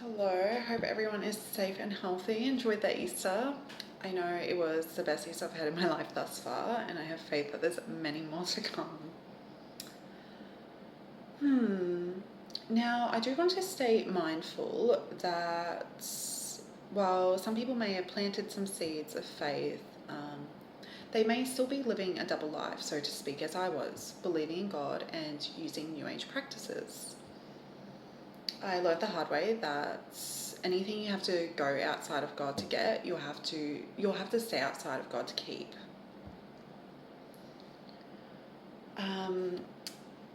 Hello, hope everyone is safe and healthy. Enjoyed their Easter. I know it was the best Easter I've had in my life thus far, and I have faith that there's many more to come. Now, I do want to stay mindful that while some people may have planted some seeds of faith, they may still be living a double life, so to speak, as I was, believing in God and using New Age practices. I learned the hard way that anything you have to go outside of God to get, you'll have to stay outside of God to keep.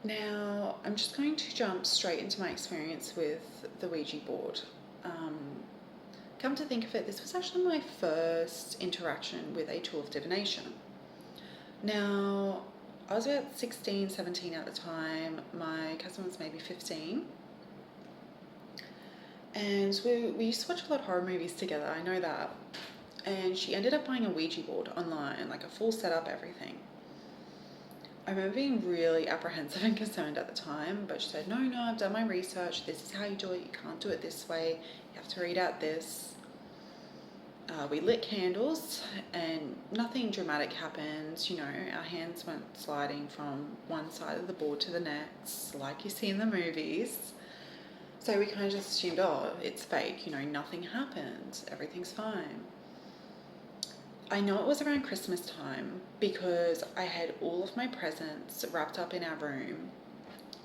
Now, I'm just going to jump straight into my experience with the Ouija board. Come to think of it, this was actually my first interaction with a tool of divination. Now, I was about 16, 17 at the time. My cousin was maybe 15. And we used to watch a lot of horror movies together, I know that. And she ended up buying a Ouija board online, like a full setup, everything. I remember being really apprehensive and concerned at the time, but she said, no, I've done my research. This is how you do it. You can't do it this way. You have to read out this. We lit candles and nothing dramatic happened. You know, our hands went sliding from one side of the board to the next, like you see in the movies. So we kind of just assumed, oh, it's fake, you know, nothing happened, everything's fine. I know it was around Christmas time because I had all of my presents wrapped up in our room,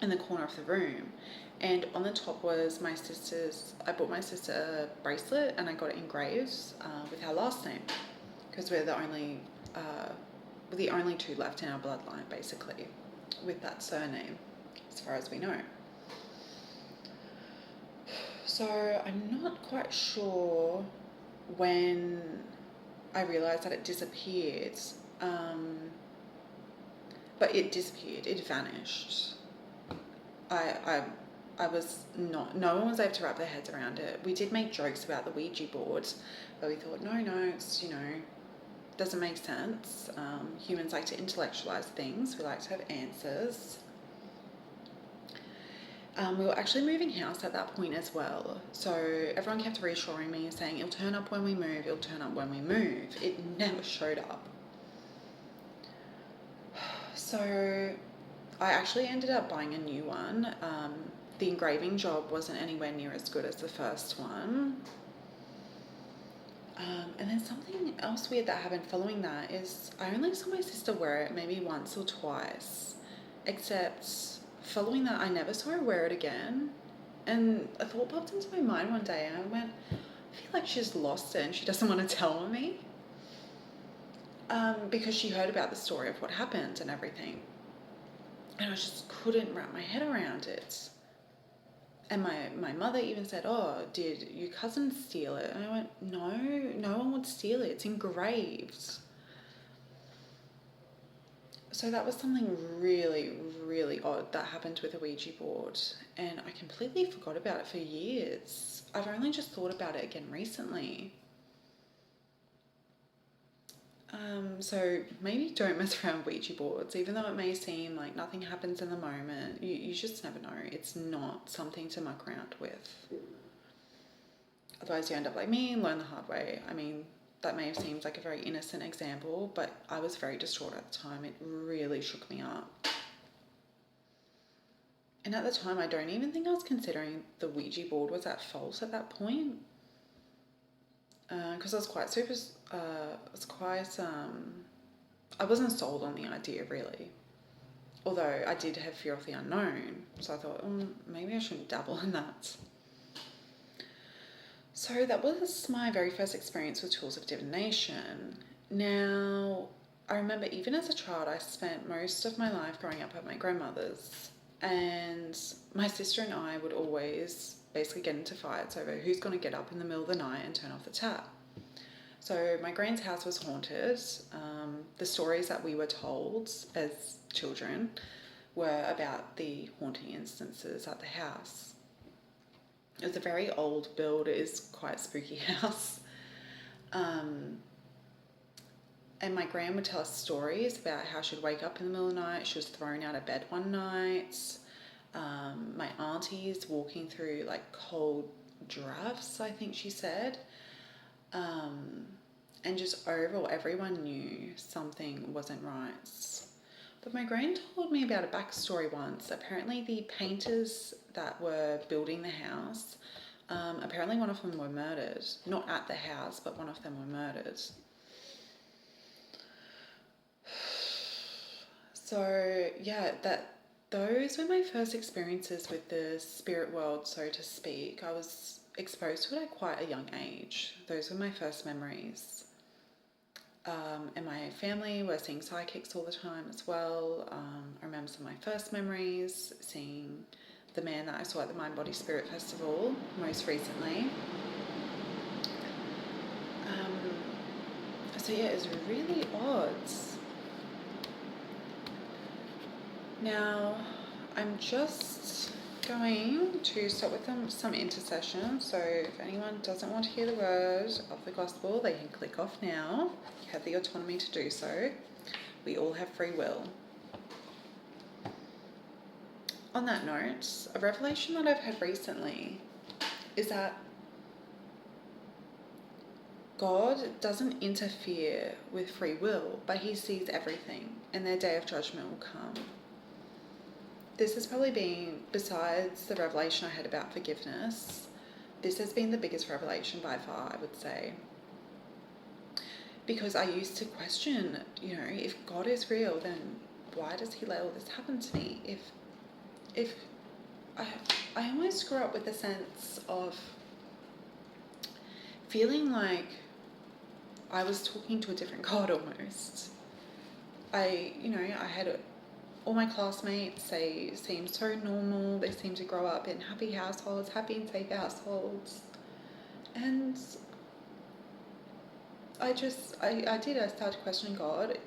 in the corner of the room. And on the top was I bought my sister a bracelet and I got it engraved with our last name because we're the only two left in our bloodline, basically, with that surname, as far as we know. So I'm not quite sure when I realised that it disappeared, but it disappeared, it vanished. I was not, no one was able to wrap their heads around it. We did make jokes about the Ouija board, but we thought, no, it's, doesn't make sense. Humans like to intellectualise things, we like to have answers. We were actually moving house at that point as well. So everyone kept reassuring me, saying, it'll turn up when we move, it'll turn up when we move. It never showed up. So I actually ended up buying a new one. The engraving job wasn't anywhere near as good as the first one. And then something else weird that happened following that is I only saw my sister wear it maybe once or twice, except following that, I never saw her wear it again. And a thought popped into my mind one day and I went, I feel like she's lost it and she doesn't want to tell me. Because she heard about the story of what happened and everything. And I just couldn't wrap my head around it. And my mother even said, oh, did your cousin steal it? And I went, no one would steal it. It's engraved. So that was something really, really odd that happened with a Ouija board, and I completely forgot about it for years. I've only just thought about it again recently. So maybe don't mess around with Ouija boards, even though it may seem like nothing happens in the moment. You just never know. It's not something to muck around with. Otherwise you end up like me, learn the hard way. I mean, that may have seemed like a very innocent example, but I was very distraught at the time. It really shook me up. And at the time, I don't even think I was considering the Ouija board was at fault at that point. Because I wasn't sold on the idea, really. Although I did have fear of the unknown. So I thought, maybe I shouldn't dabble in that. So that was my very first experience with tools of divination. Now, I remember even as a child, I spent most of my life growing up at my grandmother's, and my sister and I would always basically get into fights over who's going to get up in the middle of the night and turn off the tap. So my grand's house was haunted. The stories that we were told as children were about the haunting instances at the house. It was a very old build. It is quite a spooky house. And my gran would tell us stories about how she'd wake up in the middle of the night. She was thrown out of bed one night. My aunties walking through like cold drafts, I think she said. And just overall, everyone knew something wasn't right. But my gran told me about a backstory once. Apparently, the painters that were building the house, apparently one of them were murdered. Not at the house, but one of them were murdered. So yeah, those were my first experiences with the spirit world, so to speak. I was exposed to it at quite a young age. Those were my first memories. And my family were seeing psychics all the time as well. I remember some of my first memories, seeing the man that I saw at the Mind Body Spirit Festival most recently. So yeah, it was really odd. Now, I'm just going to start with some intercession. So if anyone doesn't want to hear the word of the gospel, they can click off now. You have the autonomy to do so. We all have free will. On that note, a revelation that I've had recently is that God doesn't interfere with free will, but he sees everything, and their day of judgment will come. This has probably been, besides the revelation I had about forgiveness, this has been the biggest revelation by far, I would say. Because I used to question, if God is real, then why does he let all this happen to me? If I almost grew up with a sense of feeling like I was talking to a different God almost. I had all my classmates, they seemed so normal, they seemed to grow up in happy households, happy and safe households. And I started questioning God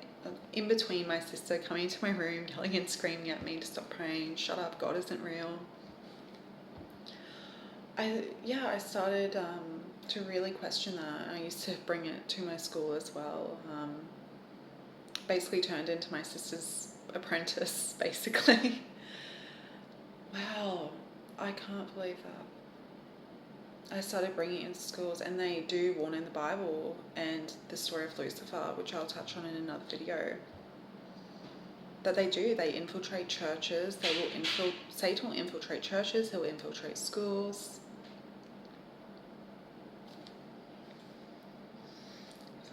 in between my sister coming into my room, yelling and screaming at me to stop praying, shut up, God isn't real. I started to really question that. I used to bring it to my school as well. Basically turned into my sister's apprentice, basically. Wow, I can't believe that. I started bringing it into schools, and they do warn in the Bible and the story of Lucifer, which I'll touch on in another video, that they infiltrate churches. Satan will infiltrate churches, he'll infiltrate schools.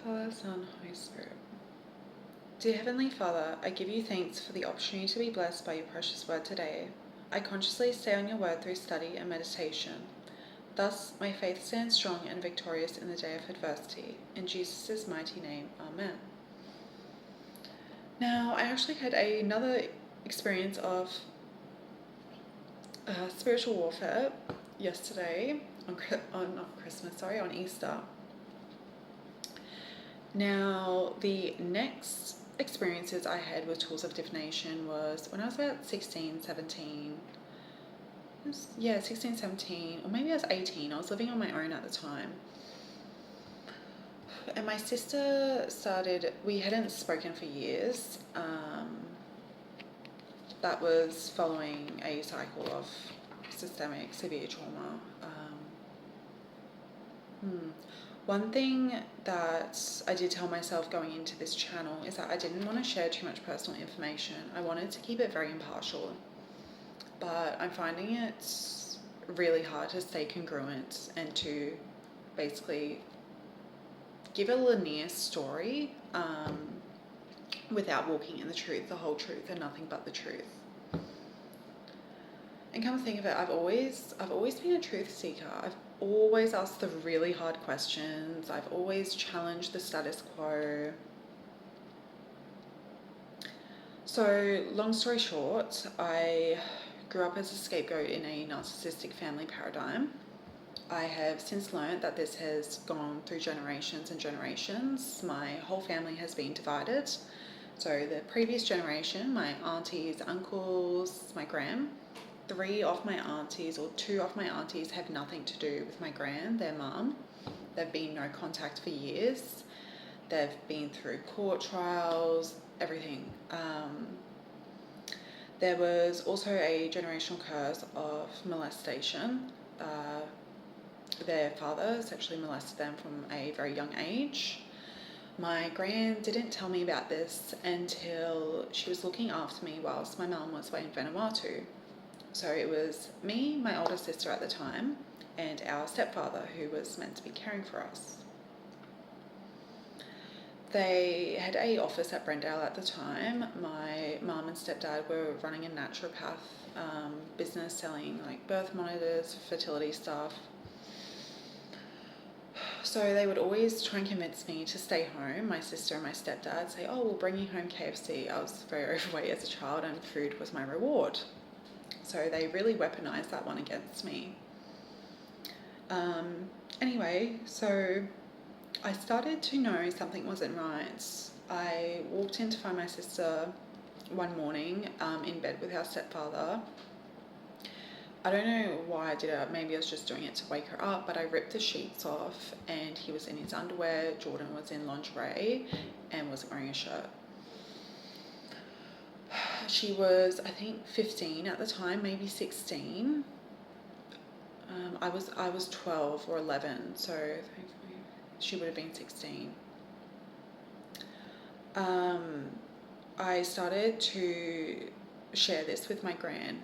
Father, Son, Holy Spirit. Dear Heavenly Father, I give you thanks for the opportunity to be blessed by your precious word today. I consciously stay on your word through study and meditation. Thus, my faith stands strong and victorious in the day of adversity. In Jesus' mighty name, Amen. Now, I actually had another experience of spiritual warfare yesterday, on Easter. Now, the next experiences I had with tools of divination was when I was about 16, 17, or maybe I was 18. I was living on my own at the time. And my sister we hadn't spoken for years. That was following a cycle of systemic severe trauma. One thing that I did tell myself going into this channel is that I didn't want to share too much personal information. I wanted to keep it very impartial. But I'm finding it really hard to stay congruent and to basically give a linear story without walking in the truth, the whole truth, and nothing but the truth. And come to think of it, I've always been a truth seeker. I've always asked the really hard questions. I've always challenged the status quo. So, long story short, I grew up as a scapegoat in a narcissistic family paradigm. I have since learned that this has gone through generations and generations. My whole family has been divided. So the previous generation, my aunties, uncles, my gran, 2 of my aunties have nothing to do with my gran, their mum. They've been no contact for years. They've been through court trials, everything. There was also a generational curse of molestation. their father sexually molested them from a very young age. My gran didn't tell me about this until she was looking after me whilst my mum was away in Vanuatu. So it was me, my older sister at the time, and our stepfather, who was meant to be caring for us. They had a office at Brendale at the time. My mum and stepdad were running a naturopath business selling like birth monitors, fertility stuff. So they would always try and convince me to stay home. My sister and my stepdad say, oh, we'll bring you home KFC. I was very overweight as a child and food was my reward. So they really weaponized that one against me. Anyway, so I started to know something wasn't right. I walked in to find my sister one morning in bed with our stepfather. I don't know why I did it. Maybe I was just doing it to wake her up, but I ripped the sheets off and he was in his underwear. Jordan was in lingerie and wasn't wearing a shirt. She was, I think, 15 at the time, maybe 16. I was 12 or 11, so she would have been 16. I started to share this with my gran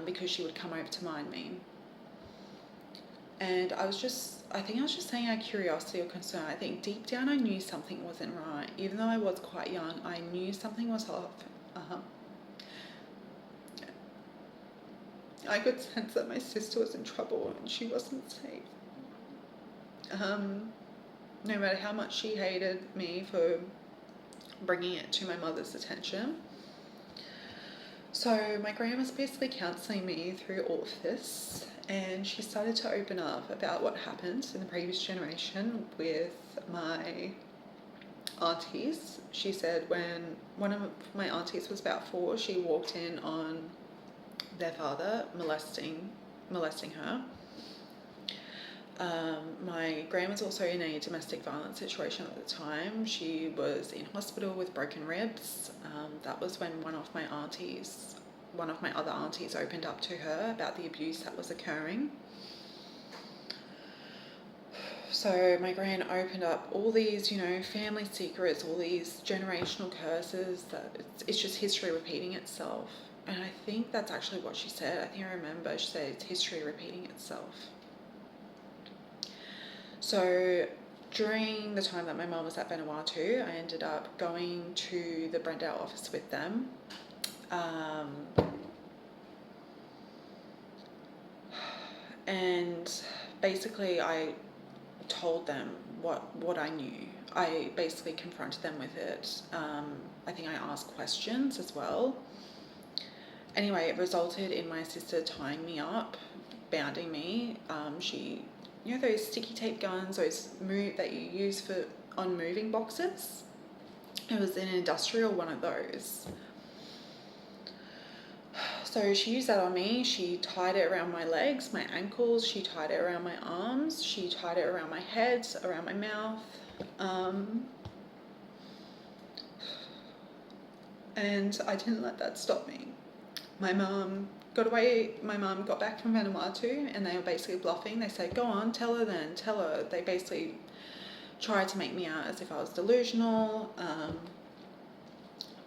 because she would come over to mind me. And I think I was just saying out of curiosity or concern. I think deep down I knew something wasn't right. Even though I was quite young, I knew something was off. I could sense that my sister was in trouble and she wasn't safe. No matter how much she hated me for bringing it to my mother's attention. So my grandma was basically counselling me through all of this, and she started to open up about what happened in the previous generation with my aunties. She said when one of my aunties was about 4, she walked in on their father molesting her. My gran was also in a domestic violence situation at the time. She was in hospital with broken ribs. That was when one of my other aunties opened up to her about the abuse that was occurring. So my gran opened up all these, family secrets, all these generational curses, that it's just history repeating itself. And I think that's actually what she said. I think I remember she said it's history repeating itself. So during the time that my mum was at Vanuatu, I ended up going to the Brendale office with them. And basically I told them what I knew. I basically confronted them with it. I think I asked questions as well. Anyway, it resulted in my sister tying me up, bounding me. She, those sticky tape guns, those that you use on moving boxes? It was an industrial one of those. So she used that on me. She tied it around my legs, my ankles. She tied it around my arms. She tied it around my head, around my mouth. And I didn't let that stop me. My mum got back from Vanuatu and they were basically bluffing. They said, go on, tell her then, tell her. They basically tried to make me out as if I was delusional.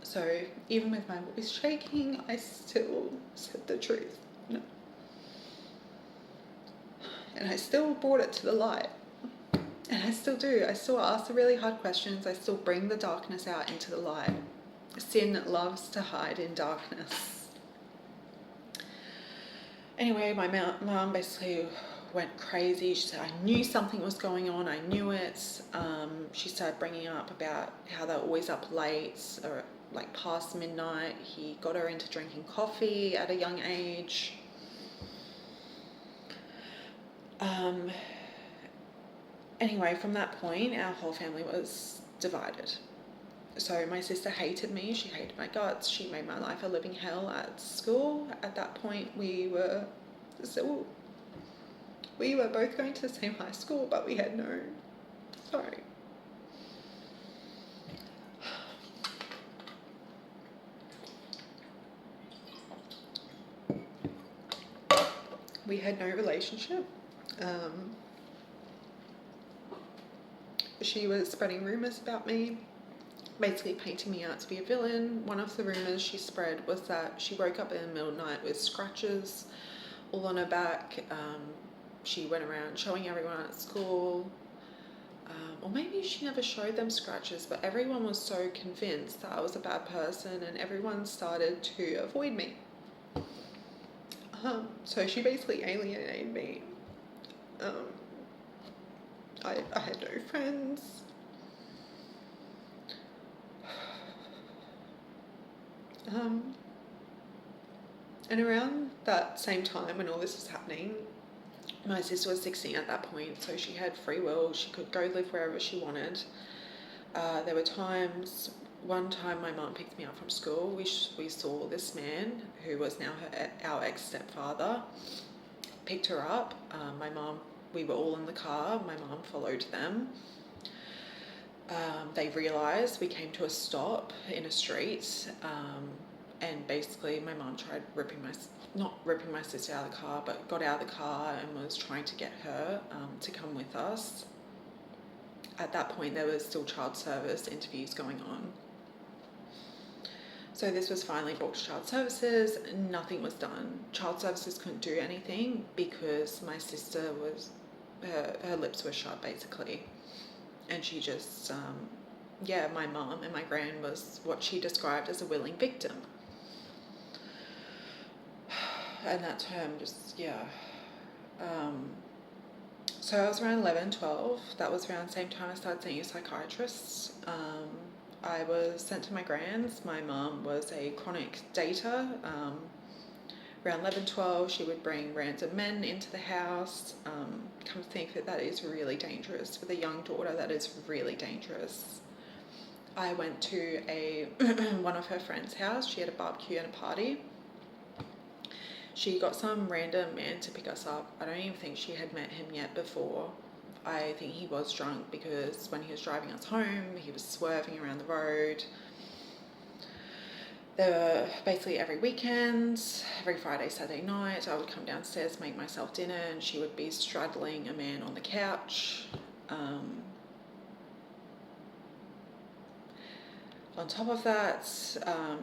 So even with my voice shaking, I still said the truth. And I still brought it to the light. And I still do. I still ask the really hard questions. I still bring the darkness out into the light. Sin loves to hide in darkness. Anyway, my mum basically went crazy. She said, I knew something was going on. I knew it. She started bringing up about how they're always up late, or like past midnight. He got her into drinking coffee at a young age. Anyway, from that point, our whole family was divided. So my sister hated me. She hated my guts. She made my life a living hell at school. At that point, we were both going to the same high school, but we had no. Sorry. We had no relationship. She was spreading rumours about me, basically painting me out to be a villain. One of the rumours she spread was that she woke up in the middle of the night with scratches all on her back. She went around showing everyone at school. Or maybe she never showed them scratches, but everyone was so convinced that I was a bad person and everyone started to avoid me. So she basically alienated me. I had no friends. And around that same time when all this was happening, my sister was 16 at that point, so she had free will. She could go live wherever she wanted. There were times, one time my mum picked me up from school. We saw this man who was now our ex-stepfather, picked her up. We were all in the car. My mum followed them. They realised we came to a stop in a street, and basically my mum tried not ripping my sister out of the car, but got out of the car and was trying to get her to come with us. At that point, there was still child service interviews going on. So this was finally brought to child services. Nothing was done. Child services couldn't do anything because my sister her lips were shut, basically. And she just, my mum and my gran was what she described as a willing victim. And that term just, so I was around 11, 12. That was around the same time I started seeing a psychiatrist. I was sent to my gran's. My mum was a chronic dater. Around 11, 12, she would bring random men into the house. Come to think that is really dangerous. With a young daughter, that is really dangerous. I went to one of her friend's house. She had a barbecue and a party. She got some random man to pick us up. I don't even think she had met him yet before. I think he was drunk because when he was driving us home, he was swerving around the road. There were basically every weekend, every Friday, Saturday night, I would come downstairs, make myself dinner, and she would be straddling a man on the couch. On top of that,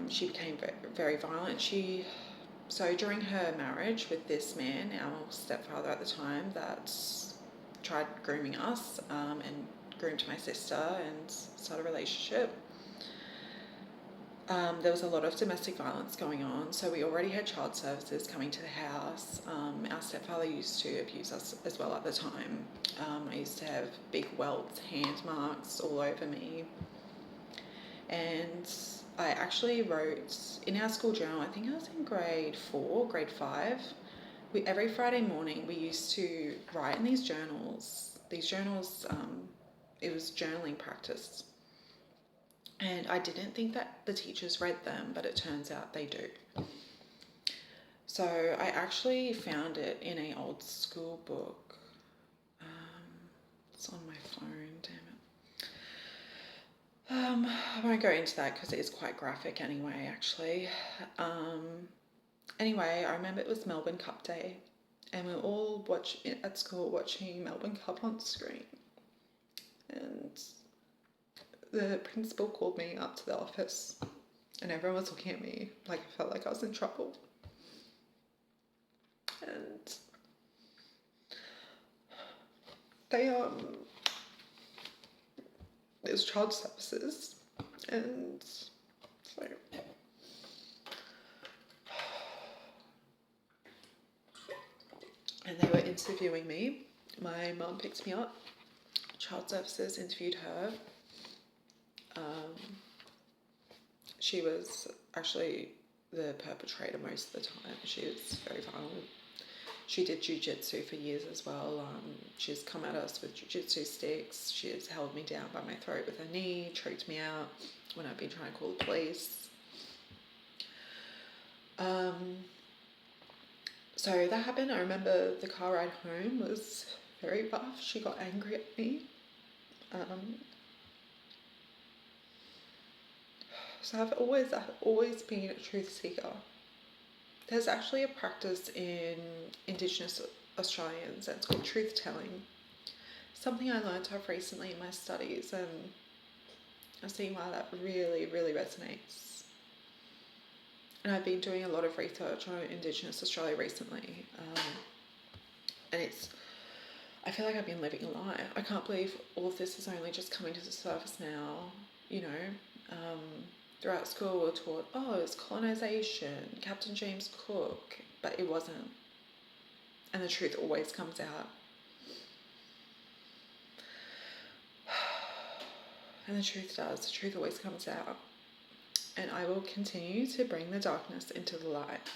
she became very violent. So during her marriage with this man, our stepfather at the time, that tried grooming us and groomed my sister and started a relationship, there was a lot of domestic violence going on. So we already had child services coming to the house. Our stepfather used to abuse us as well at the time. I used to have big welts, hand marks all over me. And I actually wrote in our school journal, I think I was in grade 5, every Friday morning we used to write in these journals. It was journaling practice. And I didn't think that the teachers read them, but it turns out they do. So I actually found it in an old school book. It's on my phone, damn it. I won't go into that because it is quite graphic anyway, actually. Anyway, I remember it was Melbourne Cup Day and we were all at school watching Melbourne Cup on screen. And the principal called me up to the office and everyone was looking at me like I felt like I was in trouble. And there's child services, and so and they were interviewing me. My mum picked me up. Child services interviewed her. She was actually the perpetrator most of the time. She was very violent. She did jiu-jitsu for years as well. She's come at us with jiu-jitsu sticks. She's held me down by my throat with her knee, choked me out when I've been trying to call the police. So that happened. I remember the car ride home was very rough. She got angry at me. So I've always been a truth seeker. There's actually a practice in Indigenous Australians that's called truth telling. something I learned of recently in my studies, and I've seen why that really, really resonates. And I've been doing a lot of research on Indigenous Australia recently, and I feel like I've been living a lie. I can't believe all of this is only just coming to the surface now, throughout school we were taught, it's colonisation, Captain James Cook, but it wasn't. And the truth always comes out. And the truth does. The truth always comes out. And I will continue to bring the darkness into the light.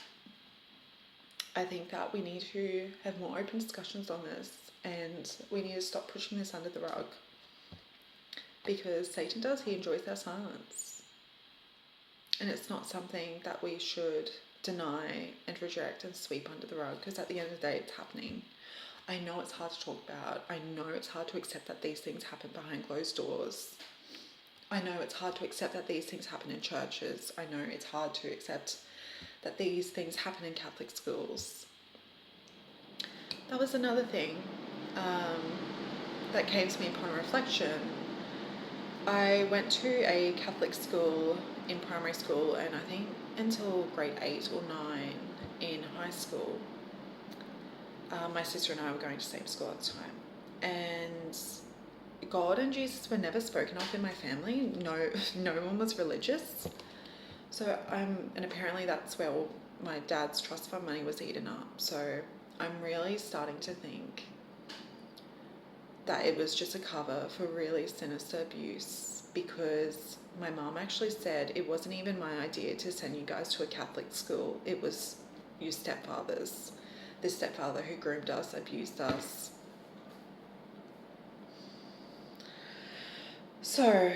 I think that we need to have more open discussions on this, and we need to stop pushing this under the rug. Because Satan does, he enjoys our silence. And it's not something that we should deny and reject and sweep under the rug, because at the end of the day, it's happening. I know it's hard to talk about. I know it's hard to accept that these things happen behind closed doors. I know it's hard to accept that these things happen in churches. I know it's hard to accept that these things happen in Catholic schools. That was another thing that came to me upon reflection. I went to a Catholic school in primary school, and I think until grade 8 or 9 in high school. My sister and I were going to the same school at the time. And God and Jesus were never spoken of in my family. No one was religious. So and apparently that's where all my dad's trust fund money was eaten up. So I'm really starting to think that it was just a cover for really sinister abuse, because my mom actually said it wasn't even my idea to send you guys to a Catholic school. It was your stepfather's. The stepfather who groomed us, abused us. So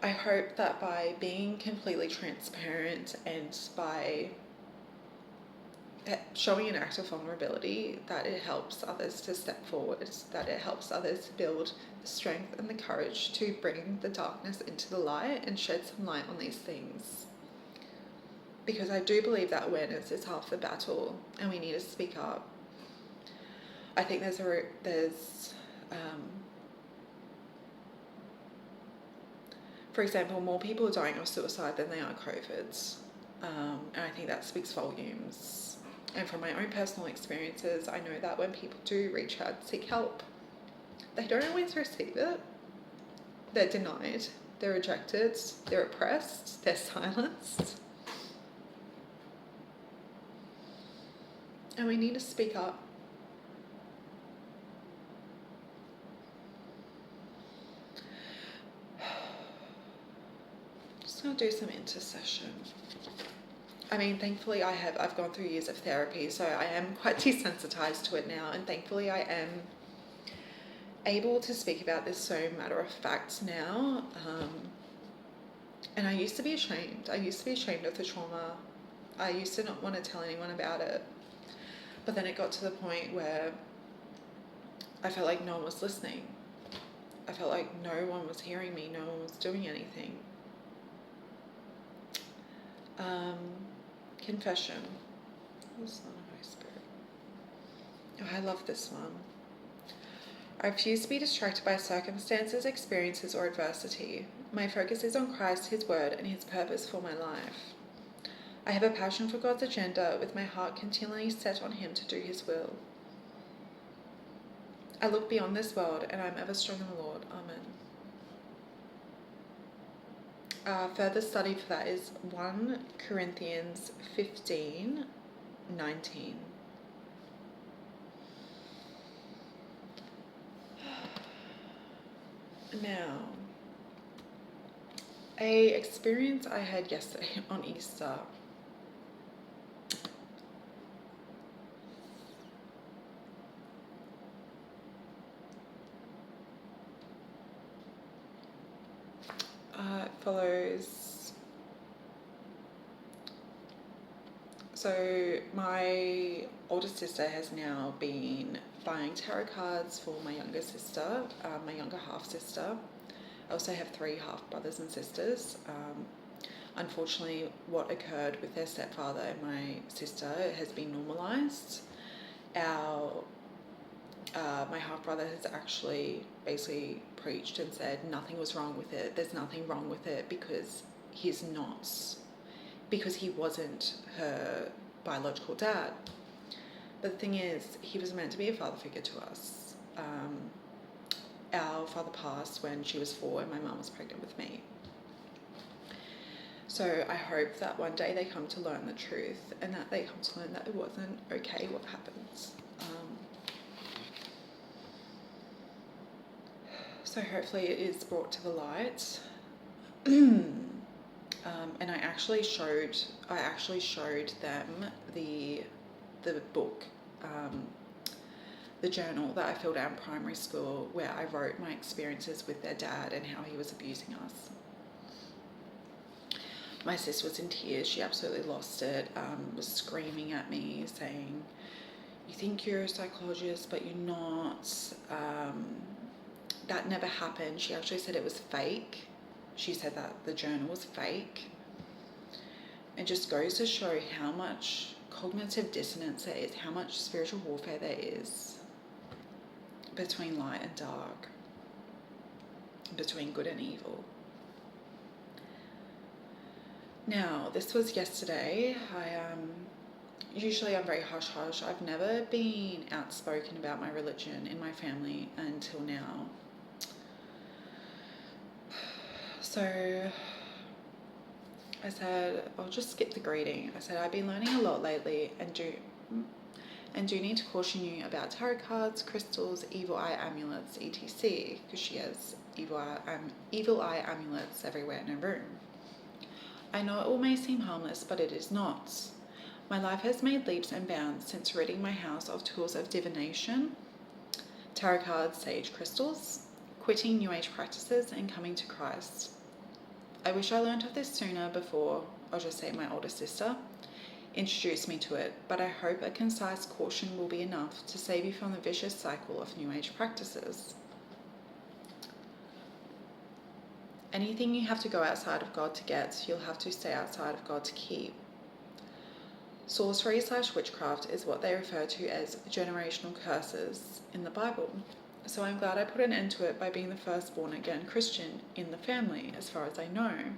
I hope that by being completely transparent and by showing an act of vulnerability, that it helps others to step forward, that it helps others to build the strength and the courage to bring the darkness into the light and shed some light on these things. Because I do believe that awareness is half the battle, and we need to speak up. I think for example, more people are dying of suicide than they are COVID. And I think that speaks volumes. And from my own personal experiences, I know that when people do reach out, seek help, they don't always receive it. They're denied, they're rejected, they're oppressed, they're silenced. And we need to speak up. Just gonna do some intercession. I mean, thankfully I've gone through years of therapy, so I am quite desensitized to it now, and thankfully I am able to speak about this so matter of fact now. And I used to be ashamed. I used to be ashamed of the trauma. I used to not want to tell anyone about it. But then it got to the point where I felt like no one was listening. I felt like no one was hearing me, no one was doing anything. Confession. Son of Holy Spirit. Oh, I love this one. I refuse to be distracted by circumstances, experiences, or adversity. My focus is on Christ, His Word, and His purpose for my life. I have a passion for God's agenda, with my heart continually set on Him to do His will. I look beyond this world, and I am ever strong in the Lord. Amen. Further study for that is 1 Corinthians 15:19. Now, a experience I had yesterday on Easter. Follows. So my older sister has now been buying tarot cards for my younger sister, my younger half sister. I also have 3 half brothers and sisters. Unfortunately, what occurred with their stepfather and my sister has been normalised. Our my half-brother has actually basically preached and said nothing was wrong with it. There's nothing wrong with it because he wasn't her biological dad. But the thing is, he was meant to be a father figure to us. Our father passed when she was 4 and my mum was pregnant with me. So I hope that one day they come to learn the truth and that they come to learn that it wasn't okay what happened. So hopefully it is brought to the light. And I actually showed them the book, the journal that I filled out in primary school, where I wrote my experiences with their dad and how he was abusing us. My sis was in tears. She absolutely lost it, was screaming at me, saying, "You think you're a psychologist, but you're not. That never happened." She actually said it was fake. She said that the journal was fake. It just goes to show how much cognitive dissonance there is, how much spiritual warfare there is between light and dark, between good and evil. Now, this was yesterday. Usually I'm very hush-hush. I've never been outspoken about my religion in my family until now. So I said, I'll just skip the greeting. I said, I've been learning a lot lately and do need to caution you about tarot cards, crystals, evil eye amulets, etc. Because she has evil eye amulets everywhere in her room. I know it all may seem harmless, but it is not. My life has made leaps and bounds since ridding my house of tools of divination, tarot cards, sage crystals, quitting New Age practices and coming to Christ. I wish I learned of this sooner before, I'll just say my older sister, introduced me to it, but I hope a concise caution will be enough to save you from the vicious cycle of New Age practices. Anything you have to go outside of God to get, you'll have to stay outside of God to keep. Sorcery/witchcraft is what they refer to as generational curses in the Bible. So I'm glad I put an end to it by being the first born-again Christian in the family, as far as I know.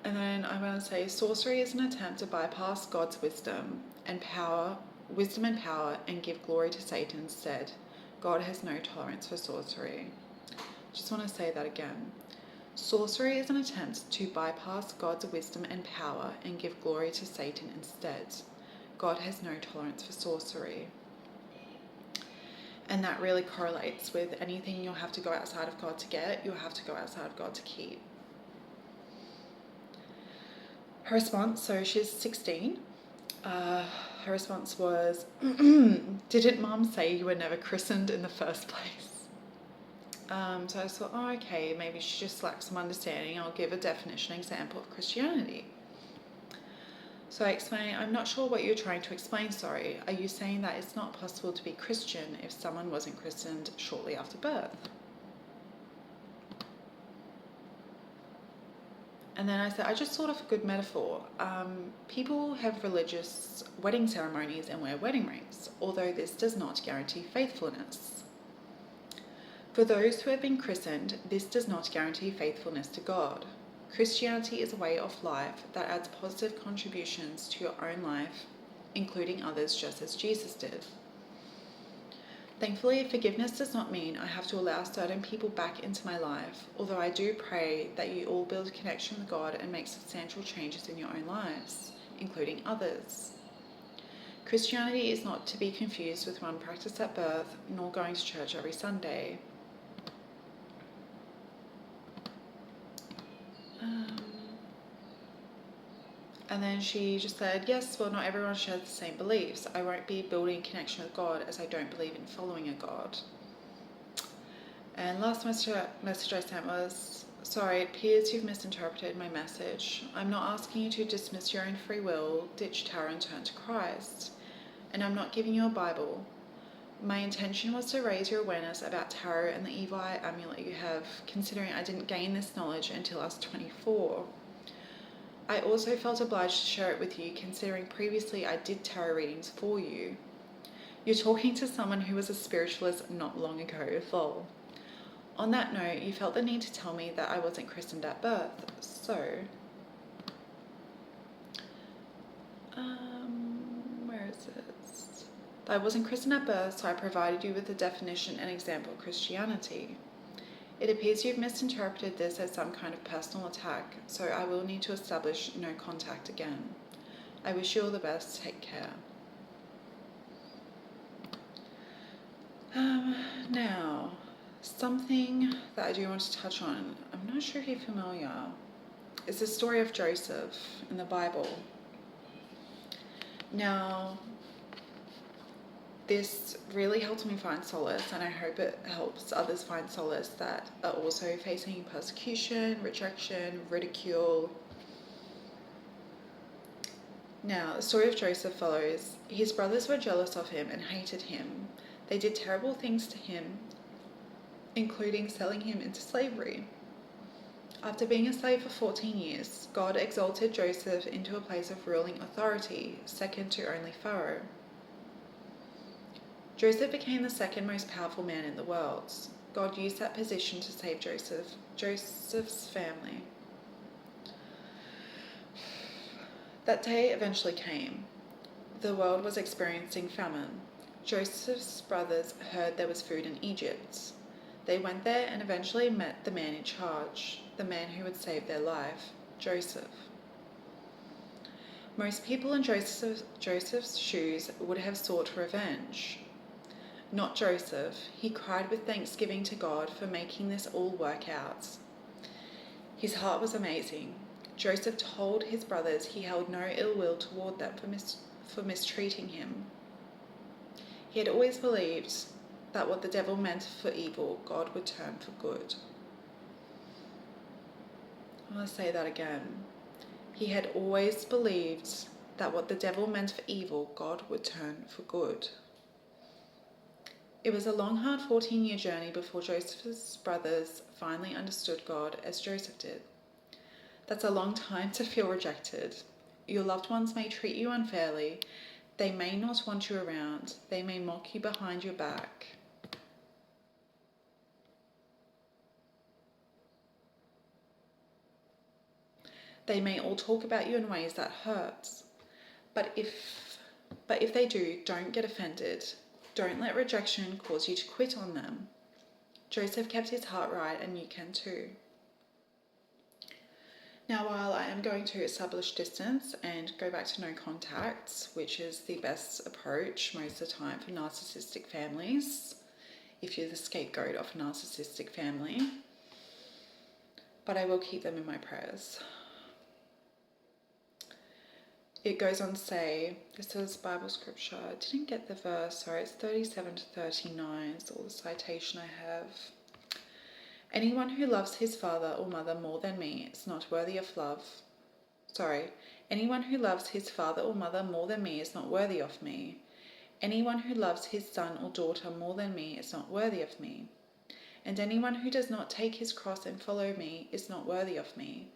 And then I want to say sorcery is an attempt to bypass God's wisdom and power, and give glory to Satan instead. God has no tolerance for sorcery. Just want to say that again. Sorcery is an attempt to bypass God's wisdom and power and give glory to Satan instead. God has no tolerance for sorcery. And that really correlates with anything you'll have to go outside of God to get, you'll have to go outside of God to keep. Her response, so she's 16. Her response was, "Didn't Mom say you were never christened in the first place?" So I thought, oh, okay, maybe she just lacks some understanding. I'll give a definition example of Christianity. So I explained, "I'm not sure what you're trying to explain, sorry. Are you saying that it's not possible to be Christian if someone wasn't christened shortly after birth?" And then I said, "I just thought of a good metaphor. People have religious wedding ceremonies and wear wedding rings, although this does not guarantee faithfulness. For those who have been christened, this does not guarantee faithfulness to God. Christianity is a way of life that adds positive contributions to your own life, including others, just as Jesus did. Thankfully, forgiveness does not mean I have to allow certain people back into my life, although I do pray that you all build a connection with God and make substantial changes in your own lives, including others. Christianity is not to be confused with one practiced at birth, nor going to church every Sunday." And then she just said, "Yes, well, not everyone shares the same beliefs. I won't be building a connection with God as I don't believe in following a God." And last message I sent was, "Sorry, it appears you've misinterpreted my message. I'm not asking you to dismiss your own free will, ditch tarot and turn to Christ. And I'm not giving you a Bible. My intention was to raise your awareness about tarot and the evil eye amulet you have, considering I didn't gain this knowledge until I was 24. I also felt obliged to share it with you, considering previously I did tarot readings for you. You're talking to someone who was a spiritualist not long ago, lol. On that note, you felt the need to tell me that I wasn't christened at birth, so... where is it? I wasn't christened at birth, so I provided you with a definition and example of Christianity. It appears you've misinterpreted this as some kind of personal attack, so I will need to establish no contact again. I wish you all the best. Take care. Now, something that I do want to touch on, I'm not sure if you're familiar, is the story of Joseph in the Bible. Now, this really helped me find solace, and I hope it helps others find solace that are also facing persecution, rejection, ridicule. Now, the story of Joseph follows. His brothers were jealous of him and hated him. They did terrible things to him, including selling him into slavery. After being a slave for 14 years, God exalted Joseph into a place of ruling authority, second to only Pharaoh. Joseph became the second most powerful man in the world. God used that position to save Joseph's family. That day eventually came. The world was experiencing famine. Joseph's brothers heard there was food in Egypt. They went there and eventually met the man in charge, the man who would save their life, Joseph. Most people in Joseph's shoes would have sought revenge. Not Joseph. He cried with thanksgiving to God for making this all work out. His heart was amazing. Joseph told his brothers he held no ill will toward them for mistreating him. He had always believed that what the devil meant for evil, God would turn for good. I want to say that again. He had always believed that what the devil meant for evil, God would turn for good. It was a long, hard 14-year journey before Joseph's brothers finally understood God as Joseph did. That's a long time to feel rejected. Your loved ones may treat you unfairly. They may not want you around. They may mock you behind your back. They may all talk about you in ways that hurt. But if they do, don't get offended. Don't let rejection cause you to quit on them. Joseph kept his heart right, and you can too. Now, while I am going to establish distance and go back to no contact, which is the best approach most of the time for narcissistic families, if you're the scapegoat of a narcissistic family, but I will keep them in my prayers. It goes on to say, this is Bible scripture. I didn't get the verse, sorry, it's 37 to 39, it's all the citation I have. Anyone who loves his father or mother more than me is not worthy of love. Anyone who loves his father or mother more than me is not worthy of me. Anyone who loves his son or daughter more than me is not worthy of me. And anyone who does not take his cross and follow me is not worthy of me.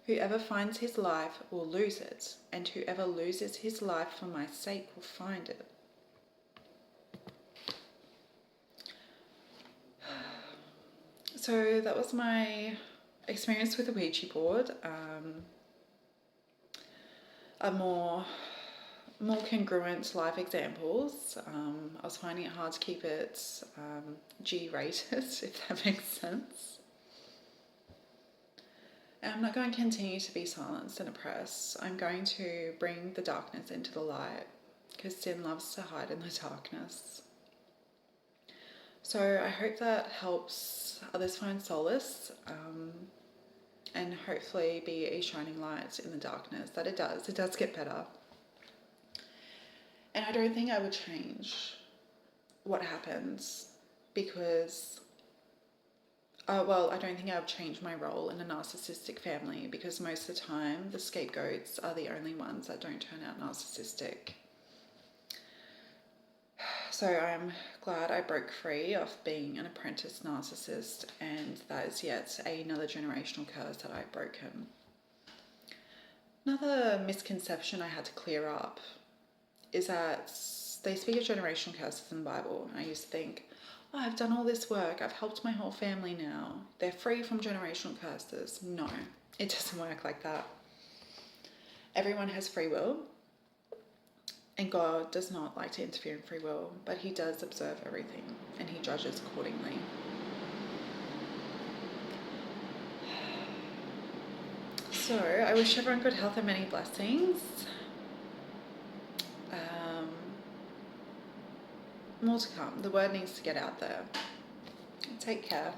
Whoever finds his life will lose it, and whoever loses his life for my sake will find it. So that was my experience with the Ouija board. A more congruent life examples. I was finding it hard to keep it G-rated, if that makes sense. And I'm not going to continue to be silenced and oppressed. I'm going to bring the darkness into the light, because sin loves to hide in the darkness. So I hope that helps others find solace, and hopefully be a shining light in the darkness. That it does get better. And I don't think I would change what happens, because I don't think I would change my role in a narcissistic family, because most of the time the scapegoats are the only ones that don't turn out narcissistic. So I'm glad I broke free of being an apprentice narcissist, and that is yet another generational curse that I've broken. Another misconception I had to clear up is that they speak of generational curses in the Bible. I used to think, oh, I've done all this work, I've helped my whole family now, they're free from generational curses. No, it doesn't work like that. Everyone has free will, and God does not like to interfere in free will, but he does observe everything and he judges accordingly. So I wish everyone good health and many blessings. More to come. The word needs to get out there. Take care.